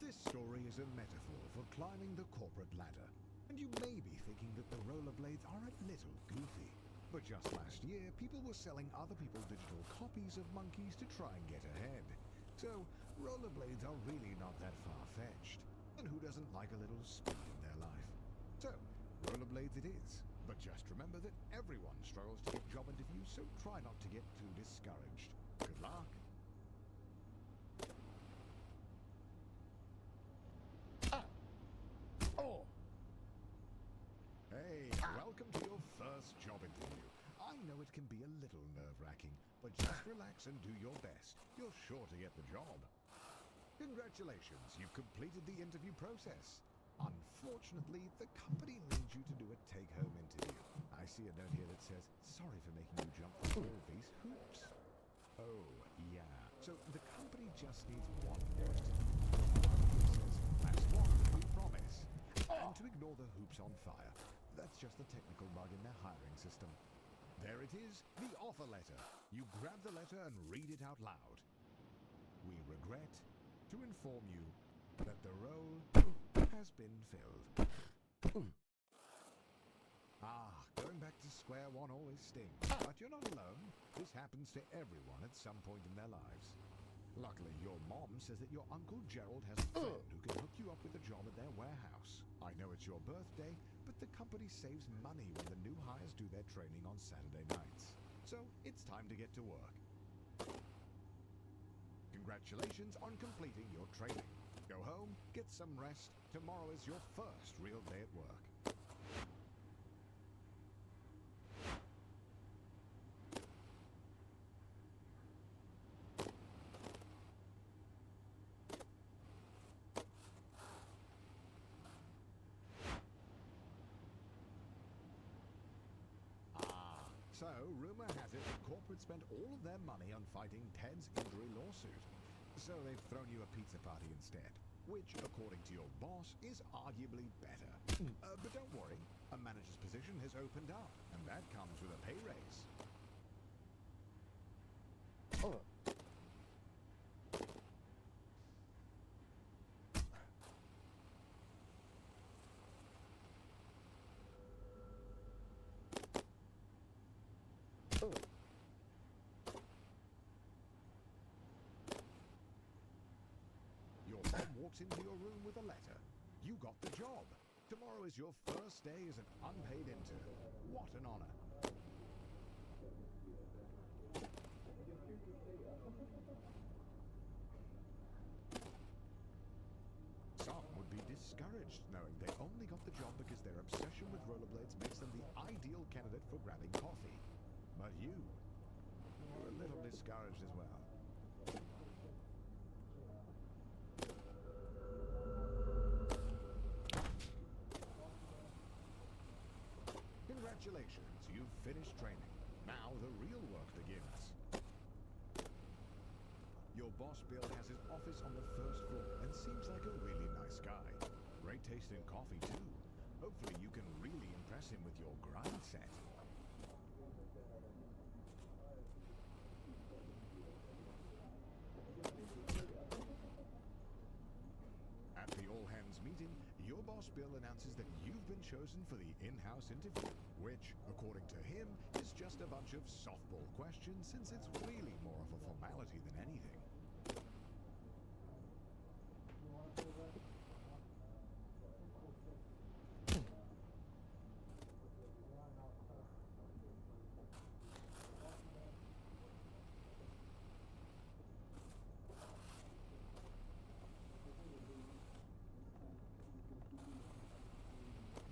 This story is a metaphor for climbing the corporate ladder. And you may be thinking that the rollerblades are a little goofy. But just last year, people were selling other people's digital copies of monkeys to try and get ahead. So, rollerblades are really not that far-fetched. And who doesn't like a little speed in their life? So, rollerblades it is. But just remember that everyone struggles to get job interviews, so try not to get too discouraged. Good luck. Hey, welcome to your first job interview. I know it can be a little nerve-wracking, but just relax and do your best. You're sure to get the job. Congratulations, you've completed the interview process. Unfortunately, the company needs you to do a take-home interview. I see a note here that says, sorry for making you jump through all these hoops. Oh, yeah. So the company just needs one more interview. That's one, we promise. And to ignore the hoops on fire, that's just a technical bug in their hiring system. There it is, the offer letter. You grab the letter and read it out loud. We regret to inform you that the role has been filled. Going back to square one always stings, but you're not alone. This happens to everyone at some point in their lives. Luckily, your mom says that your Uncle Gerald has a friend who can hook you up with a job at their warehouse. I know it's your birthday, but the company saves money when the new hires do their training on Saturday nights. So, it's time to get to work. Congratulations on completing your training. Go home, get some rest. Tomorrow is your first real day at work. So, rumor has it that corporate spent all of their money on fighting Ted's injury lawsuit. So they've thrown you a pizza party instead, which, according to your boss, is arguably better. But don't worry, a manager's position has opened up, and that comes with a pay raise. Your mom walks into your room with a letter. You got the job. Tomorrow is your first day as an unpaid intern. What an honor. Some would be discouraged knowing they only got the job because their obsession with rollerblades makes them the ideal candidate for grabbing coffee. But you're a little discouraged as well. Congratulations, you've finished training. Now the real work begins. Your boss Bill has his office on the first floor and seems like a really nice guy. Great taste in coffee too. Hopefully you can really impress him with your grind set. At the all-hands meeting, your boss Bill announces that you've been chosen for the in-house interview, which, according to him, is just a bunch of softball questions since it's really more of a formality than anything.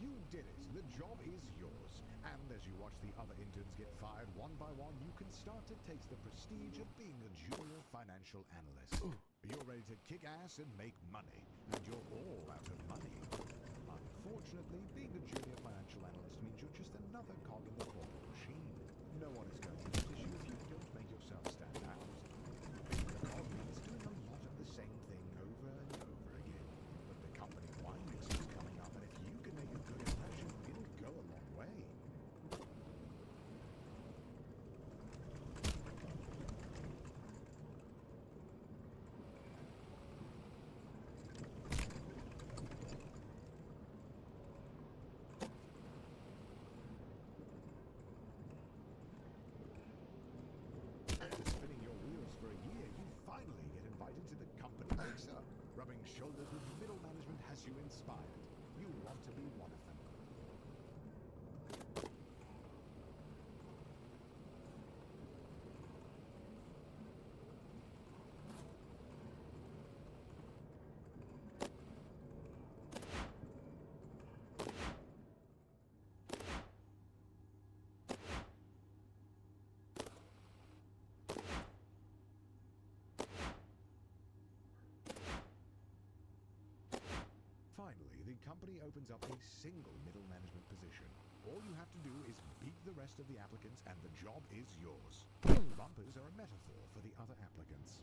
You did it. The job is yours. And as you watch the other interns get fired one by one, you can start to taste the prestige of being a junior financial analyst. You're ready to kick ass and make money. And you're all out of money. Unfortunately, being a junior financial analyst means you're just another cog in the corporate machine. No one is going to notice you if you don't make yourself stand out. Being a cog means doing a lot of the same thing over and over again. But the company-wide mix is coming up, and if you can make a good impression, it'll go a long way. that with middle management has you inspired. You want to be one of them. Finally, the company opens up a single middle management position. All you have to do is beat the rest of the applicants and the job is yours. Bumpers are a metaphor for the other applicants.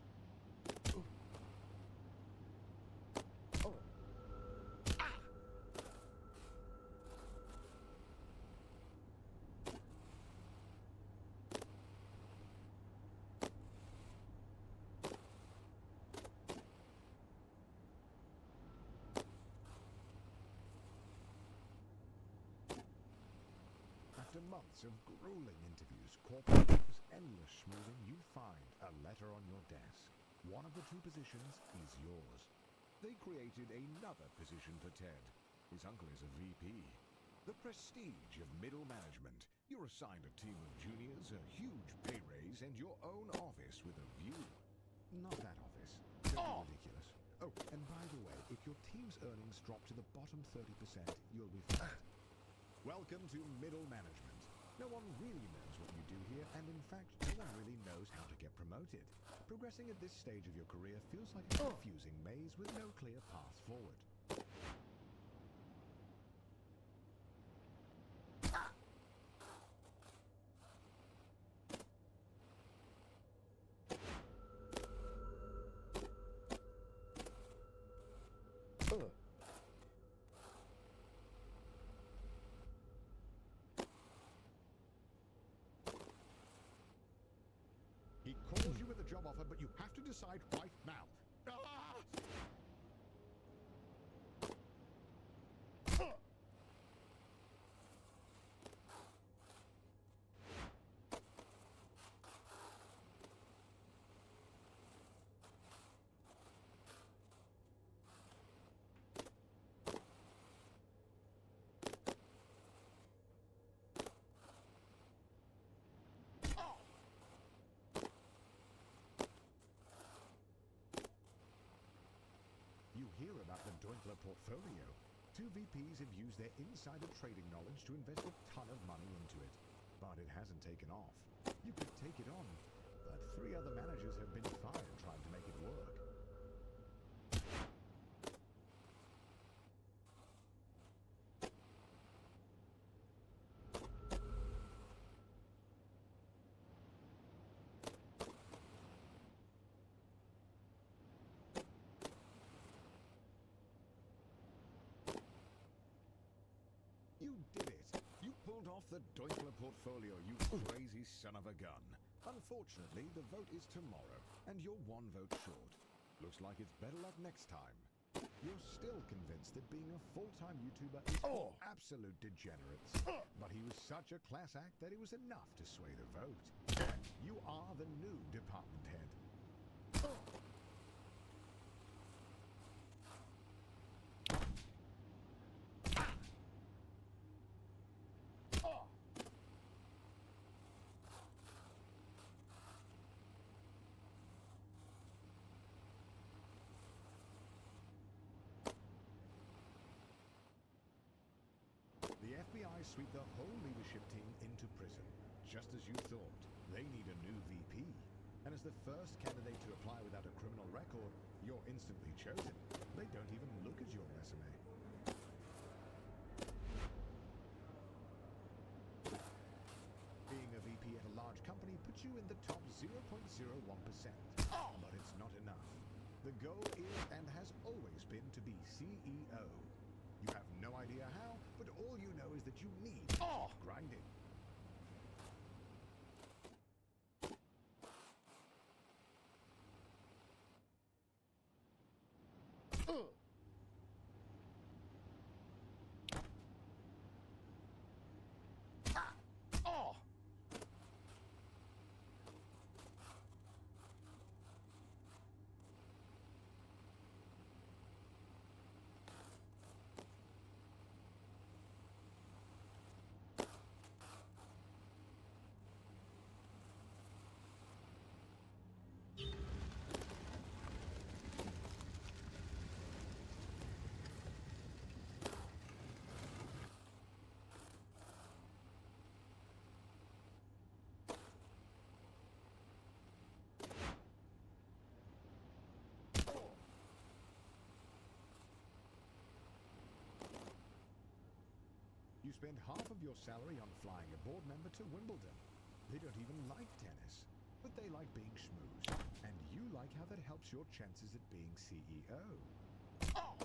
After months of grueling interviews, corporate office, endless schmoozing, you find a letter on your desk. One of the two positions is yours. They created another position for Ted. His uncle is a VP. The prestige of middle management. You're assigned a team of juniors, a huge pay raise, and your own office with a view. Not that office. Don't be ridiculous. Oh, and by the way, if your team's earnings drop to the bottom 30%, you'll be fired. Welcome to middle management. No one really knows what you do here, and in fact, no one really knows how to get promoted. Progressing at this stage of your career feels like a confusing maze with no clear path forward. He calls you with a job offer, but you have to decide right now. You hear about the Doinkler portfolio. Two VPs have used their insider trading knowledge to invest a ton of money into it. But it hasn't taken off. You could take it on, but 3 other managers have been fired trying to make it work. You did it! You pulled off the Doinkler portfolio, you crazy son of a gun. Unfortunately, the vote is tomorrow, and you're 1 vote short. Looks like it's better luck next time. You're still convinced that being a full-time YouTuber is for absolute degenerates. But he was such a class act that it was enough to sway the vote. You are the new department head. The FBI sweep the whole leadership team into prison. Just as you thought, they need a new VP. And as the first candidate to apply without a criminal record, you're instantly chosen. They don't even look at your resume. Being a VP at a large company puts you in the top 0.01%. But it's not enough. The goal is and has always been to be CEO. You have no idea how, but all you know is that you need to keep grinding. You spend half of your salary on flying a board member to Wimbledon. They don't even like tennis, but they like being schmoozed. And you like how that helps your chances at being CEO. Oh!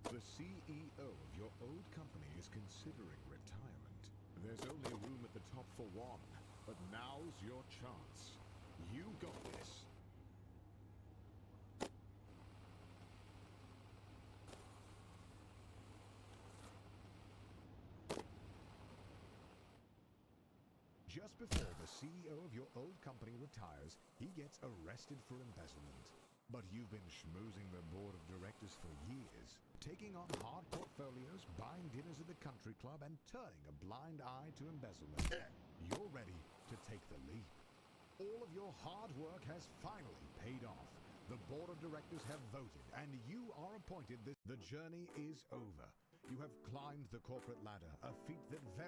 The CEO of your old company is considering retirement. There's only room at the top for one, but now's your chance. You got this. Just before the CEO of your old company retires, he gets arrested for embezzlement. But you've been schmoozing the board of directors for years, taking on hard portfolios, buying dinners at the country club, and turning a blind eye to embezzlement. You're ready to take the leap. All of your hard work has finally paid off. The board of directors have voted, and you are appointed. The journey is over. You have climbed the corporate ladder, a feat that very